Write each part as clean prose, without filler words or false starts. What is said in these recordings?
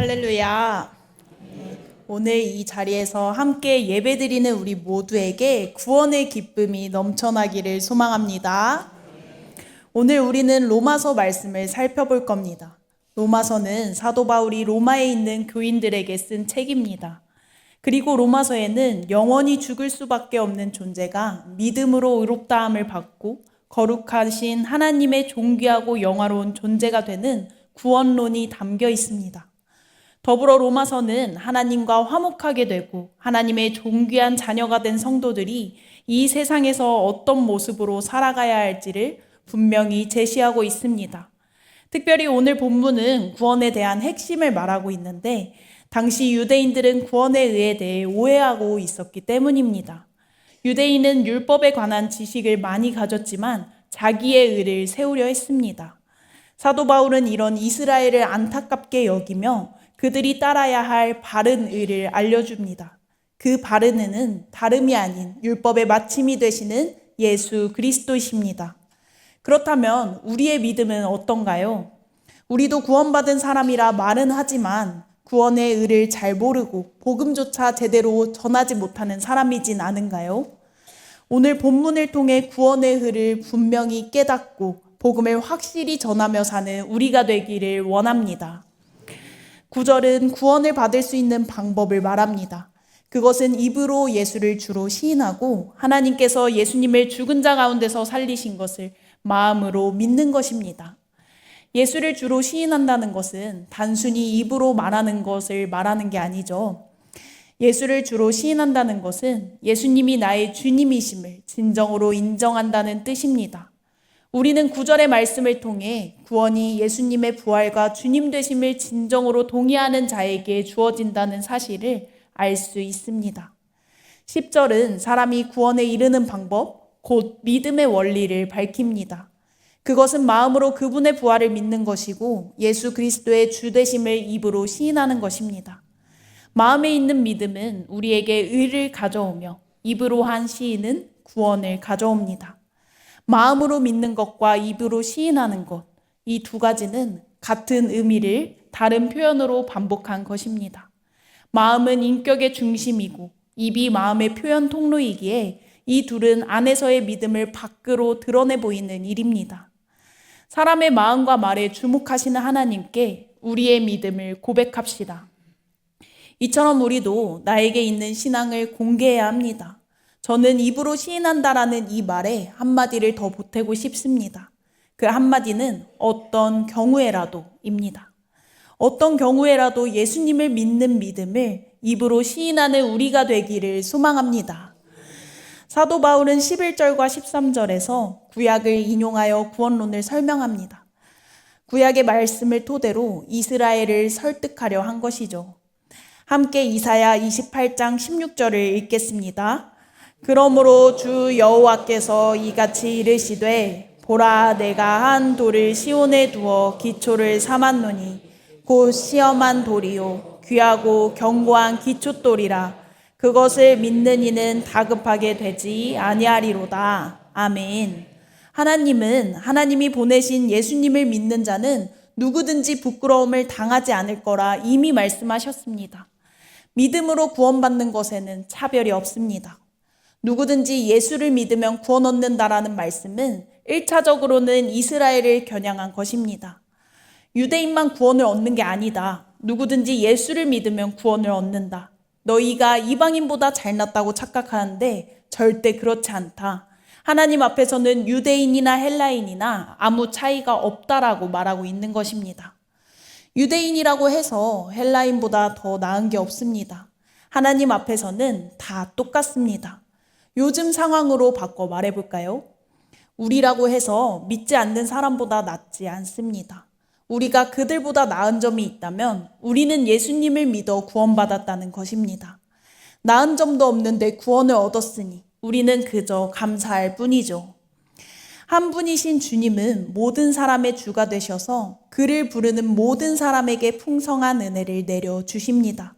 할렐루야. 오늘 이 자리에서 함께 예배드리는 우리 모두에게 구원의 기쁨이 넘쳐나기를 소망합니다. 오늘 우리는 로마서 말씀을 살펴볼 겁니다. 로마서는 사도 바울이 로마에 있는 교인들에게 쓴 책입니다. 그리고 로마서에는 영원히 죽을 수밖에 없는 존재가 믿음으로 의롭다함을 받고 거룩하신 하나님의 존귀하고 영화로운 존재가 되는 구원론이 담겨 있습니다. 더불어 로마서는 하나님과 화목하게 되고 하나님의 존귀한 자녀가 된 성도들이 이 세상에서 어떤 모습으로 살아가야 할지를 분명히 제시하고 있습니다. 특별히 오늘 본문은 구원에 대한 핵심을 말하고 있는데 당시 유대인들은 구원의 의에 대해 오해하고 있었기 때문입니다. 유대인은 율법에 관한 지식을 많이 가졌지만 자기의 의를 세우려 했습니다. 사도 바울은 이런 이스라엘을 안타깝게 여기며 그들이 따라야 할 바른 의를 알려줍니다. 그 바른 의는 다름이 아닌 율법의 마침이 되시는 예수 그리스도이십니다. 그렇다면 우리의 믿음은 어떤가요? 우리도 구원받은 사람이라 말은 하지만 구원의 의를 잘 모르고 복음조차 제대로 전하지 못하는 사람이진 않은가요? 오늘 본문을 통해 구원의 의를 분명히 깨닫고 복음을 확실히 전하며 사는 우리가 되기를 원합니다. 9절은 구원을 받을 수 있는 방법을 말합니다. 그것은 입으로 예수를 주로 시인하고 하나님께서 예수님을 죽은 자 가운데서 살리신 것을 마음으로 믿는 것입니다. 예수를 주로 시인한다는 것은 단순히 입으로 말하는 것을 말하는 게 아니죠. 예수를 주로 시인한다는 것은 예수님이 나의 주님이심을 진정으로 인정한다는 뜻입니다. 우리는 9절의 말씀을 통해 구원이 예수님의 부활과 주님 되심을 진정으로 동의하는 자에게 주어진다는 사실을 알 수 있습니다. 10절은 사람이 구원에 이르는 방법, 곧 믿음의 원리를 밝힙니다. 그것은 마음으로 그분의 부활을 믿는 것이고 예수 그리스도의 주 되심을 입으로 시인하는 것입니다. 마음에 있는 믿음은 우리에게 의를 가져오며 입으로 한 시인은 구원을 가져옵니다. 마음으로 믿는 것과 입으로 시인하는 것, 이 두 가지는 같은 의미를 다른 표현으로 반복한 것입니다. 마음은 인격의 중심이고 입이 마음의 표현 통로이기에 이 둘은 안에서의 믿음을 밖으로 드러내 보이는 일입니다. 사람의 마음과 말에 주목하시는 하나님께 우리의 믿음을 고백합시다. 이처럼 우리도 나에게 있는 신앙을 공개해야 합니다. 저는 입으로 시인한다라는 이 말에 한마디를 더 보태고 싶습니다. 그 한마디는 어떤 경우에라도입니다. 어떤 경우에라도 예수님을 믿는 믿음을 입으로 시인하는 우리가 되기를 소망합니다. 사도 바울은 11절과 13절에서 구약을 인용하여 구원론을 설명합니다. 구약의 말씀을 토대로 이스라엘을 설득하려 한 것이죠. 함께 이사야 28장 16절을 읽겠습니다. 그러므로 주 여호와께서 이같이 이르시되 보라 내가 한 돌을 시온에 두어 기초를 삼았노니 곧 시험한 돌이요 귀하고 견고한 기초돌이라 그것을 믿는 이는 다급하게 되지 아니하리로다. 아멘. 하나님은 하나님이 보내신 예수님을 믿는 자는 누구든지 부끄러움을 당하지 않을 거라 이미 말씀하셨습니다. 믿음으로 구원받는 것에는 차별이 없습니다. 누구든지 예수를 믿으면 구원 얻는다라는 말씀은 1차적으로는 이스라엘을 겨냥한 것입니다. 유대인만 구원을 얻는 게 아니다. 누구든지 예수를 믿으면 구원을 얻는다. 너희가 이방인보다 잘났다고 착각하는데 절대 그렇지 않다. 하나님 앞에서는 유대인이나 헬라인이나 아무 차이가 없다라고 말하고 있는 것입니다. 유대인이라고 해서 헬라인보다 더 나은 게 없습니다. 하나님 앞에서는 다 똑같습니다. 요즘 상황으로 바꿔 말해볼까요? 우리라고 해서 믿지 않는 사람보다 낫지 않습니다. 우리가 그들보다 나은 점이 있다면 우리는 예수님을 믿어 구원받았다는 것입니다. 나은 점도 없는데 구원을 얻었으니 우리는 그저 감사할 뿐이죠. 한 분이신 주님은 모든 사람의 주가 되셔서 그를 부르는 모든 사람에게 풍성한 은혜를 내려주십니다.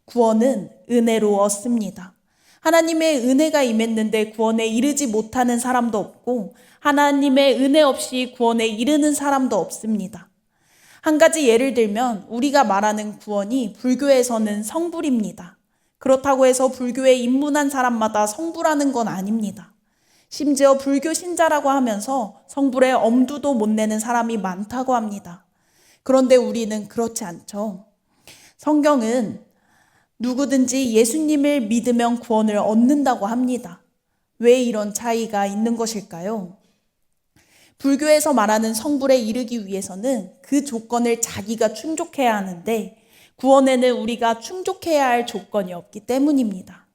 구원은 은혜로 얻습니다. 하나님의 은혜가 임했는데 구원에 이르지 못하는 사람도 없고 하나님의 은혜 없이 구원에 이르는 사람도 없습니다. 한 가지 예를 들면 우리가 말하는 구원이 불교에서는 성불입니다. 그렇다고 해서 불교에 입문한 사람마다 성불하는 건 아닙니다. 심지어 불교 신자라고 하면서 성불에 엄두도 못 내는 사람이 많다고 합니다. 그런데 우리는 그렇지 않죠. 성경은 누구든지 예수님을 믿으면 구원을 얻는다고 합니다. 왜 이런 차이가 있는 것일까요? 불교에서 말하는 성불에 이르기 위해서는 그 조건을 자기가 충족해야 하는데 구원에는 우리가 충족해야 할 조건이 없기 때문입니다.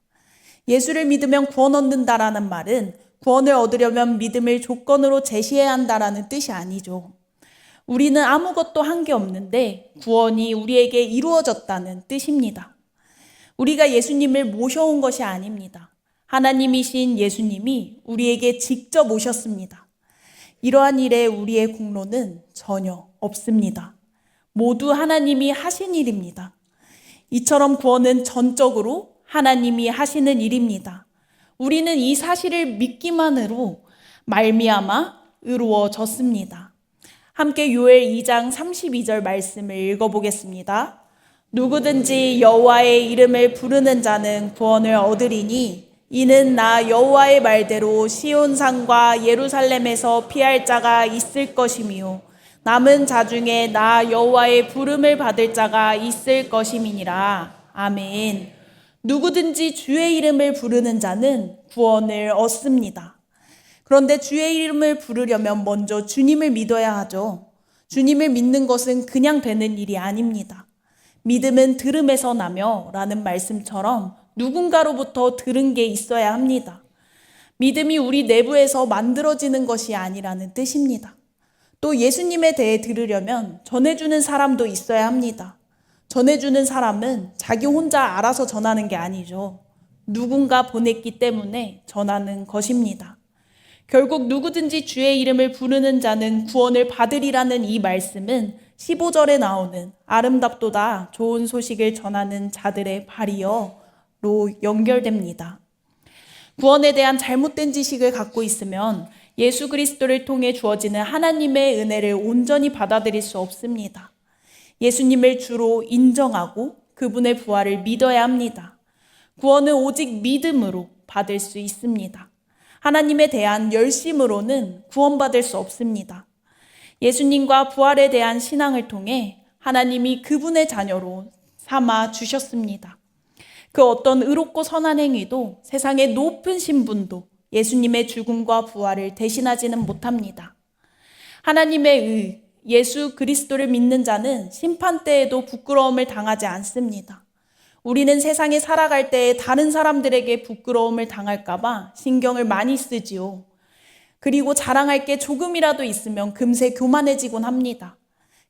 예수를 믿으면 구원 얻는다라는 말은 구원을 얻으려면 믿음을 조건으로 제시해야 한다라는 뜻이 아니죠. 우리는 아무것도 한 게 없는데 구원이 우리에게 이루어졌다는 뜻입니다. 우리가 예수님을 모셔온 것이 아닙니다. 하나님이신 예수님이 우리에게 직접 오셨습니다. 이러한 일에 우리의 공로는 전혀 없습니다. 모두 하나님이 하신 일입니다. 이처럼 구원은 전적으로 하나님이 하시는 일입니다. 우리는 이 사실을 믿기만으로 말미암아 의로워졌습니다. 함께 요엘 2장 32절 말씀을 읽어보겠습니다. 누구든지 여호와의 이름을 부르는 자는 구원을 얻으리니 이는 나 여호와의 말대로 시온산과 예루살렘에서 피할 자가 있을 것이며 남은 자 중에 나 여호와의 부름을 받을 자가 있을 것임이니라. 아멘. 누구든지 주의 이름을 부르는 자는 구원을 얻습니다. 그런데 주의 이름을 부르려면 먼저 주님을 믿어야 하죠. 주님을 믿는 것은 그냥 되는 일이 아닙니다. 믿음은 들음에서 나며 라는 말씀처럼 누군가로부터 들은 게 있어야 합니다. 믿음이 우리 내부에서 만들어지는 것이 아니라는 뜻입니다. 또 예수님에 대해 들으려면 전해주는 사람도 있어야 합니다. 전해주는 사람은 자기 혼자 알아서 전하는 게 아니죠. 누군가 보냈기 때문에 전하는 것입니다. 결국 누구든지 주의 이름을 부르는 자는 구원을 받으리라는 이 말씀은 15절에 나오는 아름답도다 좋은 소식을 전하는 자들의 발이여로 연결됩니다. 구원에 대한 잘못된 지식을 갖고 있으면 예수 그리스도를 통해 주어지는 하나님의 은혜를 온전히 받아들일 수 없습니다. 예수님을 주로 인정하고 그분의 부활을 믿어야 합니다. 구원은 오직 믿음으로 받을 수 있습니다. 하나님에 대한 열심으로는 구원받을 수 없습니다. 예수님과 부활에 대한 신앙을 통해 하나님이 그분의 자녀로 삼아 주셨습니다. 그 어떤 의롭고 선한 행위도 세상의 높은 신분도 예수님의 죽음과 부활을 대신하지는 못합니다. 하나님의 의, 예수 그리스도를 믿는 자는 심판 때에도 부끄러움을 당하지 않습니다. 우리는 세상에 살아갈 때에 다른 사람들에게 부끄러움을 당할까봐 신경을 많이 쓰지요. 그리고 자랑할 게 조금이라도 있으면 금세 교만해지곤 합니다.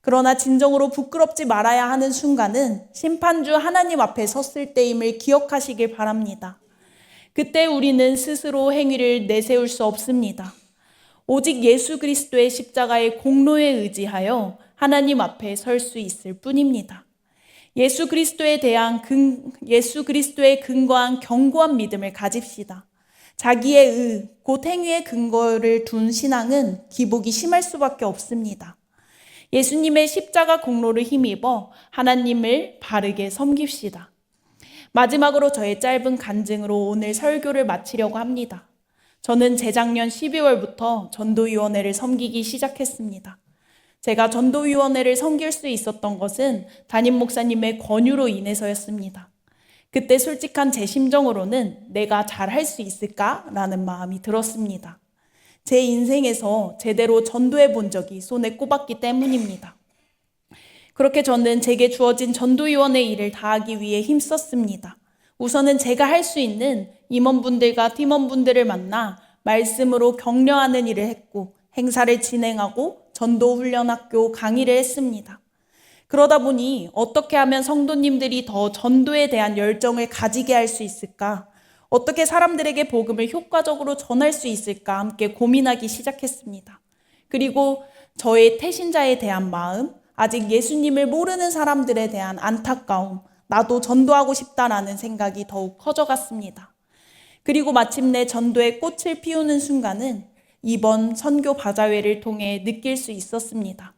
그러나 진정으로 부끄럽지 말아야 하는 순간은 심판주 하나님 앞에 섰을 때임을 기억하시길 바랍니다. 그때 우리는 스스로 행위를 내세울 수 없습니다. 오직 예수 그리스도의 십자가의 공로에 의지하여 하나님 앞에 설 수 있을 뿐입니다. 예수 그리스도의 근거한 견고한 믿음을 가집시다. 자기의 의, 곧 행위의 근거를 둔 신앙은 기복이 심할 수밖에 없습니다. 예수님의 십자가 공로를 힘입어 하나님을 바르게 섬깁시다. 마지막으로 저의 짧은 간증으로 오늘 설교를 마치려고 합니다. 저는 재작년 12월부터 전도위원회를 섬기기 시작했습니다. 제가 전도위원회를 섬길 수 있었던 것은 담임 목사님의 권유로 인해서였습니다. 그때 솔직한 제 심정으로는 내가 잘할 수 있을까라는 마음이 들었습니다. 제 인생에서 제대로 전도해 본 적이 손에 꼽았기 때문입니다. 그렇게 저는 제게 주어진 전도위원회 일을 다하기 위해 힘썼습니다. 우선은 제가 할 수 있는 임원분들과 팀원분들을 만나 말씀으로 격려하는 일을 했고 행사를 진행하고 전도훈련학교 강의를 했습니다. 그러다 보니 어떻게 하면 성도님들이 더 전도에 대한 열정을 가지게 할 수 있을까? 어떻게 사람들에게 복음을 효과적으로 전할 수 있을까? 함께 고민하기 시작했습니다. 그리고 저의 태신자에 대한 마음, 아직 예수님을 모르는 사람들에 대한 안타까움, 나도 전도하고 싶다라는 생각이 더욱 커져갔습니다. 그리고 마침내 전도의 꽃을 피우는 순간은 이번 선교 바자회를 통해 느낄 수 있었습니다.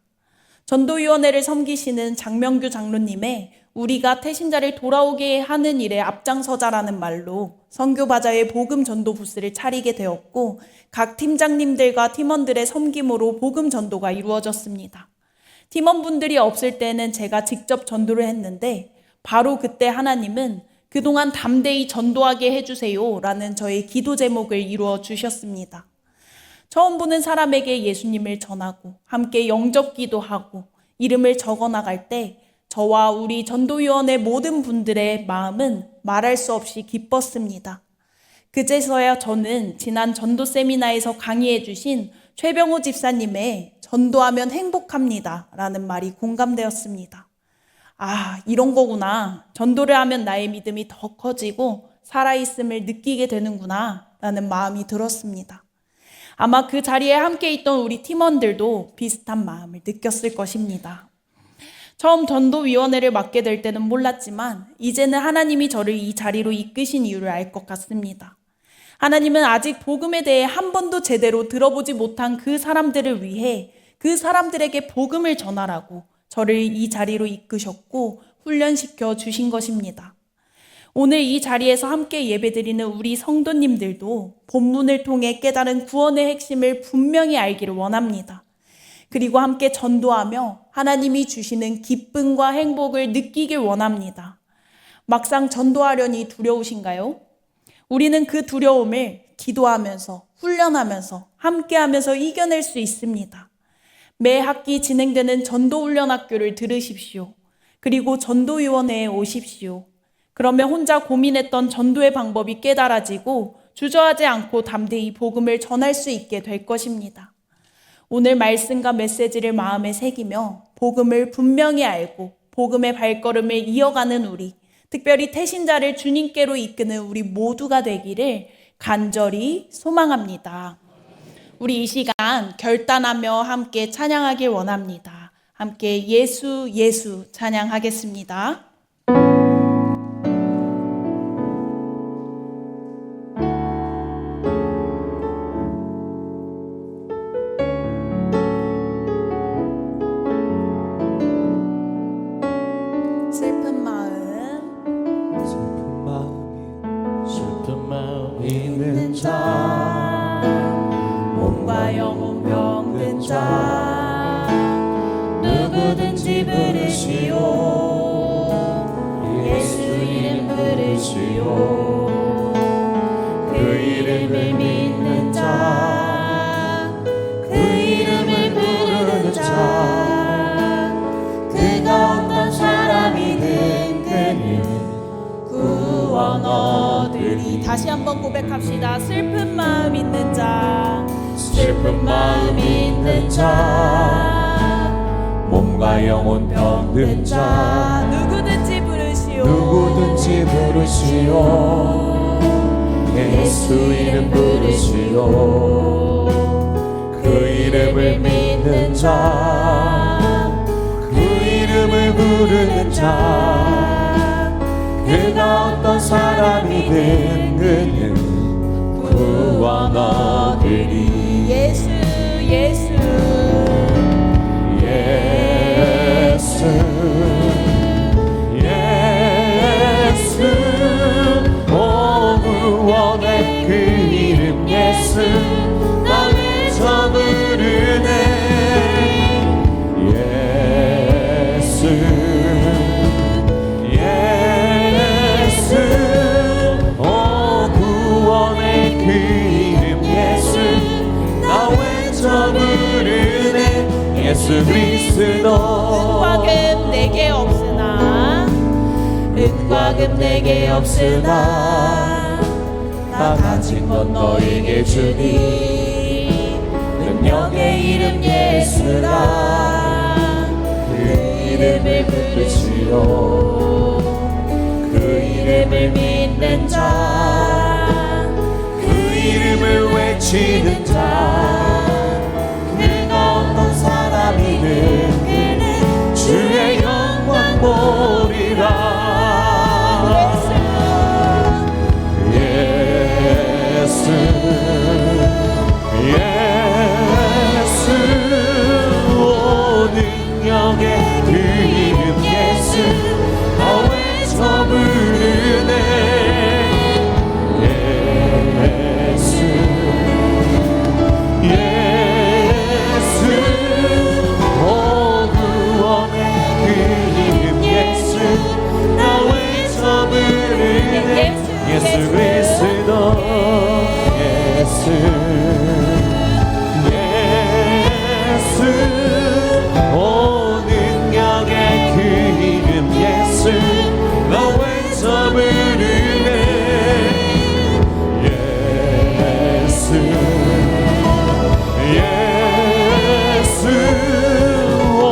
전도위원회를 섬기시는 장명규 장로님의 우리가 태신자를 돌아오게 하는 일에 앞장서자라는 말로 선교바자회 복음 전도 부스를 차리게 되었고, 각 팀장님들과 팀원들의 섬김으로 복음 전도가 이루어졌습니다. 팀원분들이 없을 때는 제가 직접 전도를 했는데, 바로 그때 하나님은 그동안 담대히 전도하게 해주세요 라는 저의 기도 제목을 이루어 주셨습니다. 처음 보는 사람에게 예수님을 전하고 함께 영접 기도하고 이름을 적어 나갈 때 저와 우리 전도위원회 모든 분들의 마음은 말할 수 없이 기뻤습니다. 그제서야 저는 지난 전도 세미나에서 강의해 주신 최병호 집사님의 전도하면 행복합니다 라는 말이 공감되었습니다. 아, 이런 거구나. 전도를 하면 나의 믿음이 더 커지고 살아있음을 느끼게 되는구나 라는 마음이 들었습니다. 아마 그 자리에 함께 있던 우리 팀원들도 비슷한 마음을 느꼈을 것입니다. 처음 전도위원회를 맡게 될 때는 몰랐지만 이제는 하나님이 저를 이 자리로 이끄신 이유를 알 것 같습니다. 하나님은 아직 복음에 대해 한 번도 제대로 들어보지 못한 그 사람들을 위해 그 사람들에게 복음을 전하라고 저를 이 자리로 이끄셨고 훈련시켜 주신 것입니다. 오늘 이 자리에서 함께 예배드리는 우리 성도님들도 본문을 통해 깨달은 구원의 핵심을 분명히 알기를 원합니다. 그리고 함께 전도하며 하나님이 주시는 기쁨과 행복을 느끼길 원합니다. 막상 전도하려니 두려우신가요? 우리는 그 두려움을 기도하면서 훈련하면서 함께하면서 이겨낼 수 있습니다. 매 학기 진행되는 전도훈련학교를 들으십시오. 그리고 전도위원회에 오십시오. 그러면 혼자 고민했던 전도의 방법이 깨달아지고 주저하지 않고 담대히 복음을 전할 수 있게 될 것입니다. 오늘 말씀과 메시지를 마음에 새기며 복음을 분명히 알고 복음의 발걸음을 이어가는 우리, 특별히 태신자를 주님께로 이끄는 우리 모두가 되기를 간절히 소망합니다. 우리 이 시간 결단하며 함께 찬양하길 원합니다. 함께 예수 예수 찬양하겠습니다. 슬픈 마음 있는 자, 몸과 영혼 병든 자, 누구든지 부르시오. 예수 이름 부르시오. 그 이름을 믿는 자, 그 이름을 부르는 자, 그가 어떤 사람이든 그는 구원 얻으리. 다시 한번 고백합시다. 슬픈 마음 있는 자, 슬픈 마음 있는 자, 몸과 영혼 병든 자, 누구든지 부르시오. 누구든지 부르시오. 예수 이름 부르시오. 그 이름을 믿는 자, 그 이름을 부르는 자, 그가 어떤 사람이든 그는 구원 얻으리. 예수 예수 예수 예수 오 구원의 그 이름 예수 나 외쳐 부르네. 예수 예수 오 구원의 그 이름 예수 나 외쳐 부르네. 예수 그리스도 은과 금 내게 없으나 은과 금 내게 없으나 다 가진 건 너에게 주니 능력의 이름 예수라. 그 이름을 부르시오. 그 이름을 믿는 자, 그 이름을 외치는 자, 그가 어떤 사람이든 그는 주의 영광 보리라. 예수 예수 오 능력의 그 이름 예수 나 외쳐 부르네 예수 예수 오 구원의 그 이름 예수 나 외쳐 부르네 예수 그리스도 예수 오 능력의 그 이름 예수 나 외쳐 부르네 예수 예수 오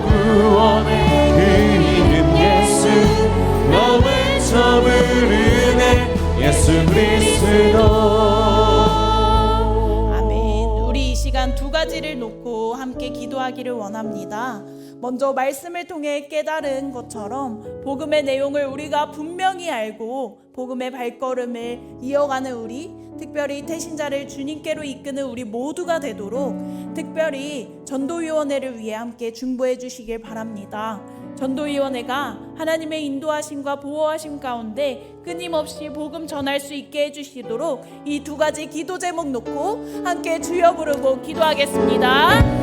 구원의 그 이름 예수 나 외쳐 부르네 예수 그리스도 두 가지를 놓고 함께 기도하기를 원합니다. 먼저 말씀을 통해 깨달은 것처럼 복음의 내용을 우리가 분명히 알고 복음의 발걸음을 이어가는 우리, 특별히 태신자를 주님께로 이끄는 우리 모두가 되도록 특별히 전도위원회를 위해 함께 중보해 주시길 바랍니다. 전도위원회가 하나님의 인도하심과 보호하심 가운데 끊임없이 복음 전할 수 있게 해주시도록 이 두 가지 기도 제목 놓고 함께 주여 부르고 기도하겠습니다.